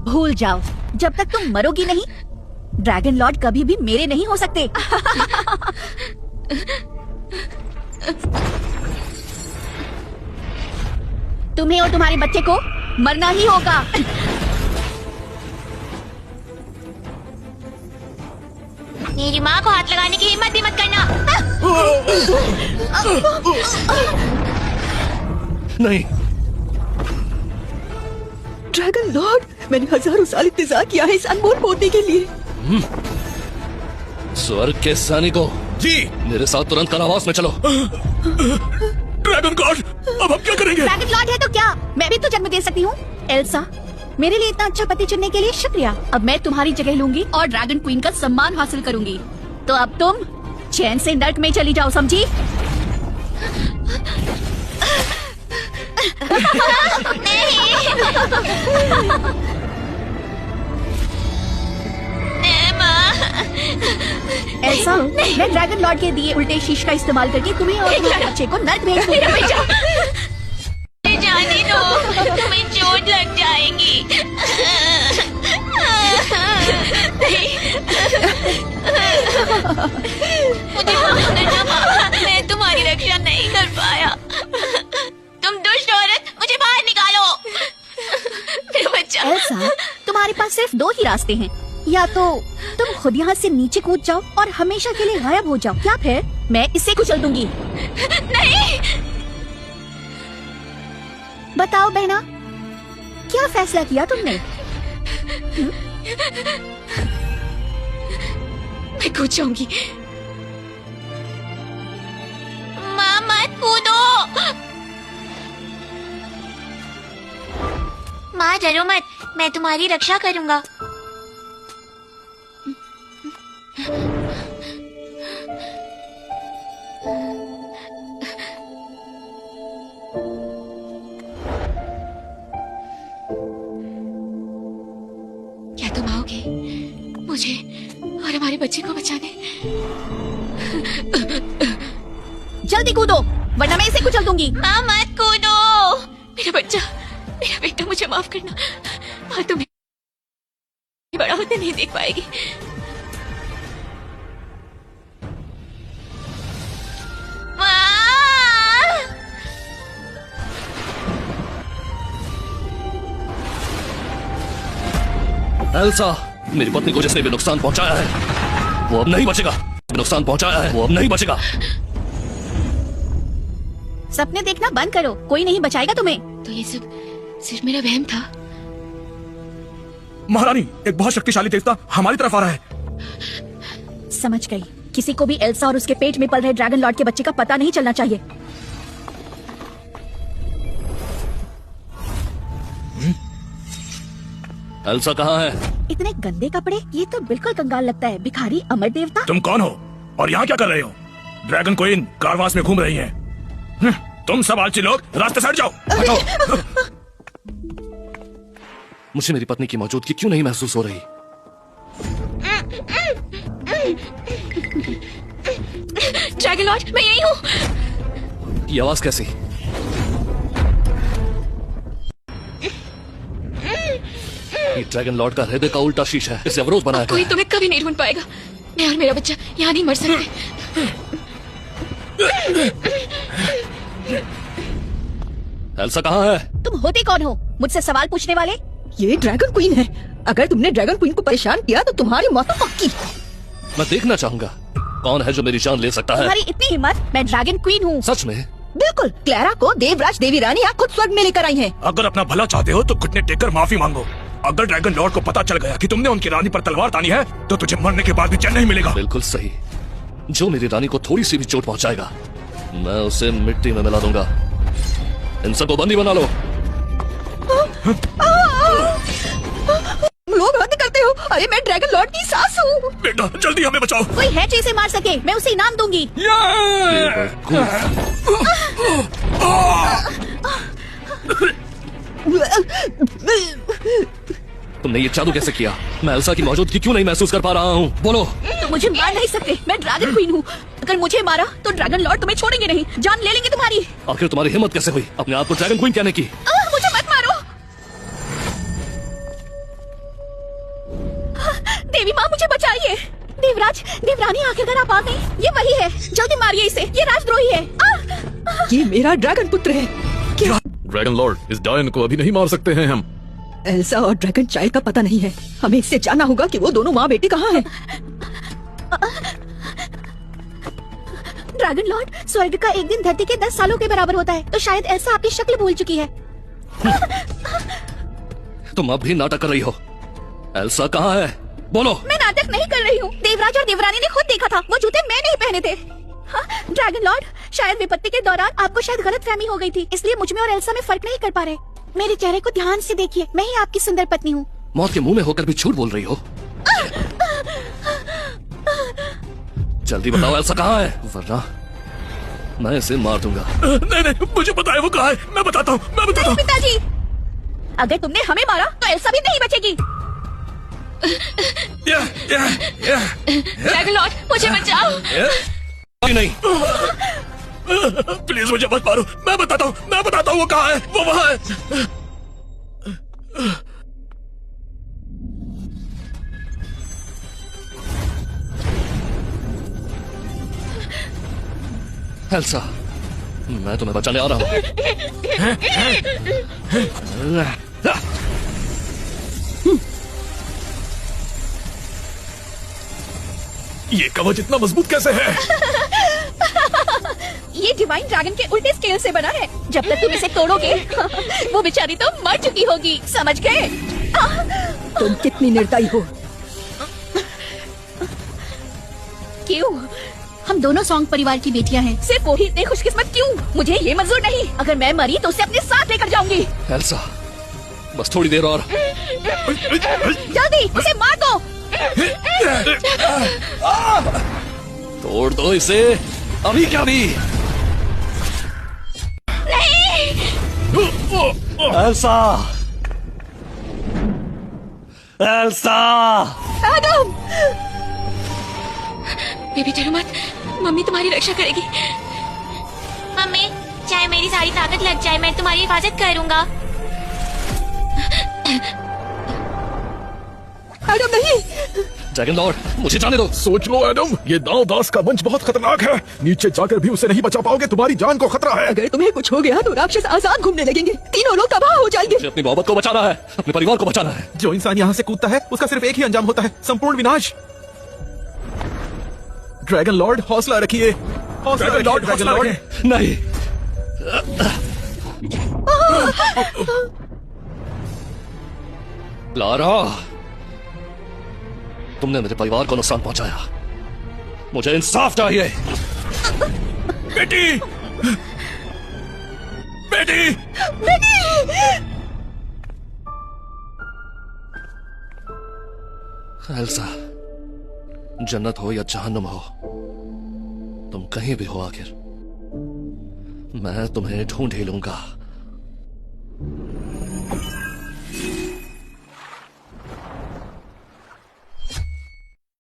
भूल जाओ, जब तक तुम मरोगी नहीं, ड्रैगन लॉर्ड कभी भी मेरे नहीं हो सकते। तुम्हें और तुम्हारे बच्चे को मरना ही होगा। मेरी माँ को हाथ लगाने की हिम्मत भी मत करना। नहीं। ड्रैगन लॉर्ड, मैंने हजारों साल इंतजार किया है इस अनमोल पोते के लिए। स्वर्ग के सैनिकों, जी मेरे साथ तुरंत कारावास में चलो। ड्रैगन गॉड, अब हम क्या करेंगे? ड्रैगन लॉर्ड है तो क्या, मैं भी तो जन्म दे सकती हूँ। एल्सा, मेरे लिए इतना अच्छा पति चुनने के लिए शुक्रिया। अब मैं तुम्हारी जगह लूंगी और ड्रैगन क्वीन का सम्मान हासिल करूंगी। तो अब तुम चैन से नर्क में चली जाओ, समझी? एल्सा, मैं ड्रैगन लॉर्ड के दिए उल्टे शीश का इस्तेमाल करके तुम्हें और तुम्हारे बच्चे को नर्क भेज दूंगी। जाने दो, तुम्हें चोट लग जाएगी। मुझे माफ करना मामा, मैं तुम्हारी रक्षा नहीं कर पाया। तुम दुष्ट औरत, मुझे बाहर निकालो। मेरा बच्चा। एल्सा, तुम्हारे पास सिर्फ दो ही रास्ते हैं, या तो तुम खुद यहाँ से नीचे कूद जाओ और हमेशा के लिए गायब हो जाओ, या फिर मैं इसे कुचल दूंगी। नहीं। बताओ बहना, क्या फैसला किया तुमने? मैं कूद जाऊंगी। माँ मत कूदो। माँ डरो मत, मैं तुम्हारी रक्षा करूंगा। क्या तुम आओगे मुझे और हमारे बच्चे को बचाने? जल्दी कूदो, वरना मैं इसे कुचल दूंगी। माँ मत कूदो। मेरा बच्चा, मेरा बेटा, मुझे माफ करना। माँ तुम्हें बड़ा होते नहीं देख पाएगी। एल्सा, मेरी पत्नी को जिसने भी नुकसान पहुंचाया है वो अब नहीं बचेगा। नुकसान पहुंचाया है वो अब नहीं बचेगा। सपने देखना बंद करो, कोई नहीं बचाएगा तुम्हें। तो ये सब सिर्फ मेरा वहम था। महारानी, एक बहुत शक्तिशाली देवता हमारी तरफ आ रहा है। समझ गई, किसी को भी एल्सा और उसके पेट में पल रहे ड्रैगन लॉर्ड के बच्चे का पता नहीं चलना चाहिए। एल्सा कहाँ है? इतने गंदे कपड़े, ये तो बिल्कुल कंगाल लगता है। भिखारी, अमर देवता। तुम कौन हो और यहाँ क्या कर रहे हो? ड्रैगन क्वीन कारवास में घूम रही हैं। तुम सब आलसी लोग रास्ते से हट जाओ। हटो। मुझे मेरी पत्नी की मौजूदगी क्यों नहीं महसूस हो रही? ड्रैगन लॉर्ड, मैं यही हूँ। ये आवाज कैसी? ये ड्रैगन लॉर्ड का हृदय का उल्टा शीश है, इसे अवरोध बनाया कोई तुम्हें कभी नहीं ढूंढ पाएगा। मैं और मेरा बच्चा यहाँ नहीं मर सकते। एल्सा कहाँ है? तुम होते कौन हो मुझसे सवाल पूछने वाले? ये ड्रैगन क्वीन है। अगर तुमने ड्रैगन क्वीन को परेशान किया तो तुम्हारी मौत तो पक्की। मैं देखना चाहूंगा कौन है जो मेरी जान ले सकता है। तुम्हारी इतनी हिम्मत? मैं ड्रैगन क्वीन हूँ। सच में? बिल्कुल। क्लैरा को देवराज देवी रानी यहाँ खुद स्वर्ग में लेकर आई है। अगर अपना भला चाहते हो तो घुटने टेककर माफी मांगो। अगर ड्रैगन लॉर्ड को पता चल गया कि तुमने उनकी रानी पर तलवार तानी है तो तुझे मरने के बाद भी चैन नहीं मिलेगा। बिल्कुल सही। जो मेरी रानी को थोड़ी सी भी चोट पहुंचाएगा मैं उसे मिट्टी में मिला दूंगा। इन सबको बंदी बना लो। लोग हद करते हो। अरे मैं ड्रैगन लॉर्ड की सास हूँ। बेटा जल्दी हमें बचाओ। कोई है जो इसे मार सके, मैं उसे इनाम दूंगी। तुमने ये जादू कैसे किया? मैं एल्सा की मौजूदगी क्यों नहीं महसूस कर पा रहा हूँ? बोलो। तुम मुझे मार नहीं सकते, मैं ड्रैगन क्वीन हूँ। अगर मुझे मारा तो ड्रैगन लॉर्ड तुम्हें छोड़ेंगे नहीं, जान ले लेंगे तुम्हारी। आखिर तुम्हारी हिम्मत कैसे हुई अपने आप को ड्रैगन क्वीन कहने की? मुझे मत मारो। देवी माँ मुझे बचाइए। देवराज, देवरानी आखिरकार आप आ गई। ये वही है, जल्दी मारिए इसे, ये राजद्रोही है। ये मेरा ड्रैगन पुत्र है। क्या ड्रैगन लॉर्ड, इस डायन को अभी नहीं मार सकते हैं हम। एल्सा और ड्रैगन चाइल्ड का पता नहीं है। हमें इससे जानना होगा कि वो दोनों माँ बेटी कहाँ हैं। ड्रैगन लॉर्ड, स्वर्ग का एक दिन धरती के 10 सालों के बराबर होता है, तो शायद एल्सा आपकी शक्ल भूल चुकी है। तुम अब भी नाटक कर रही हो। एल्सा कहाँ है? बोलो। मैं नाटक नहीं कर रही हूँ। देवराज और देवरानी ने खुद देखा था, वो जूते मैं नहीं पहने थे। हाँ, ड्रैगन लॉर्ड, शायद विपत्ति के दौरान आपको शायद गलतफहमी हो गई थी, इसलिए मुझ में और एल्सा में फर्क नहीं कर पा रहे। मेरे चेहरे को ध्यान से देखिए, मैं ही आपकी सुंदर पत्नी हूँ। मौत के मुंह में होकर भी झूठ बोल रही हो। जल्दी बताओ एल्सा कहाँ है, वरना मैं इसे मार दूंगा। नहीं नहीं, मुझे पता है वो कहाँ है। मैं बताता हूँ। पिताजी, अगर तुमने हमें मारा तो एल्सा भी नहीं बचेगी। ड्रैगन लॉर्ड, मुझे बचाओ। नहीं, प्लीज मुझे मत मारो। मैं बताता हूँ वो कहाँ है। वो वहाँ है। एल्सा, मैं तुम्हें बचाने आ रहा हूँ। ये कवच इतना मजबूत कैसे है? ये डिवाइन ड्रैगन के उल्टे स्केल से बना है। जब तक तुम इसे तोड़ोगे वो बेचारी तो मर चुकी होगी, समझ गए? तुम कितनी निर्दयी हो। क्यों? हम दोनों सॉन्ग परिवार की बेटियां हैं, सिर्फ वो ही इतने खुशकिस्मत क्यों? मुझे ये मंजूर नहीं। अगर मैं मरी तो उसे अपने साथ लेकर जाऊंगी। एल्सा, बस थोड़ी देर और। जल्दी उसे मार दो। तोड़ दो इसे, अभी क्या भी। Elsa, Elsa. एडम, बेबी डरो मत, मम्मी तुम्हारी रक्षा करेगी। मम्मी, चाहे मेरी सारी ताकत लग जाए, मैं तुम्हारी हिफाजत करूंगा। एडम नहीं। ड्रैगन लॉर्ड, मुझे जाने दो। सोच लो एडम, ये दाव दास का मंच बहुत खतरनाक है। नीचे जाकर भी उसे नहीं बचा पाओगे, तुम्हारी जान को खतरा है। अगर तुम्हें कुछ हो गया तो राक्षस आजाद घूमने लगेंगे, तीनों लोग तबाह हो जाएंगे। मुझे अपनी मोहब्बत को बचाना है, अपने परिवार को बचाना है। जो इंसान यहाँ से कूदता है उसका सिर्फ एक ही अंजाम होता है, संपूर्ण विनाश। ड्रैगन लॉर्ड, हौसला रखिए। ड्रैगन लॉर्ड, नहीं। लारा, तुमने मेरे परिवार को नुकसान पहुंचाया, मुझे इंसाफ चाहिए। बेटी, बेटी, एल्सा, जन्नत हो या जहन्नुम हो, तुम कहीं भी हो, आखिर मैं तुम्हें ढूंढ ही लूंगा।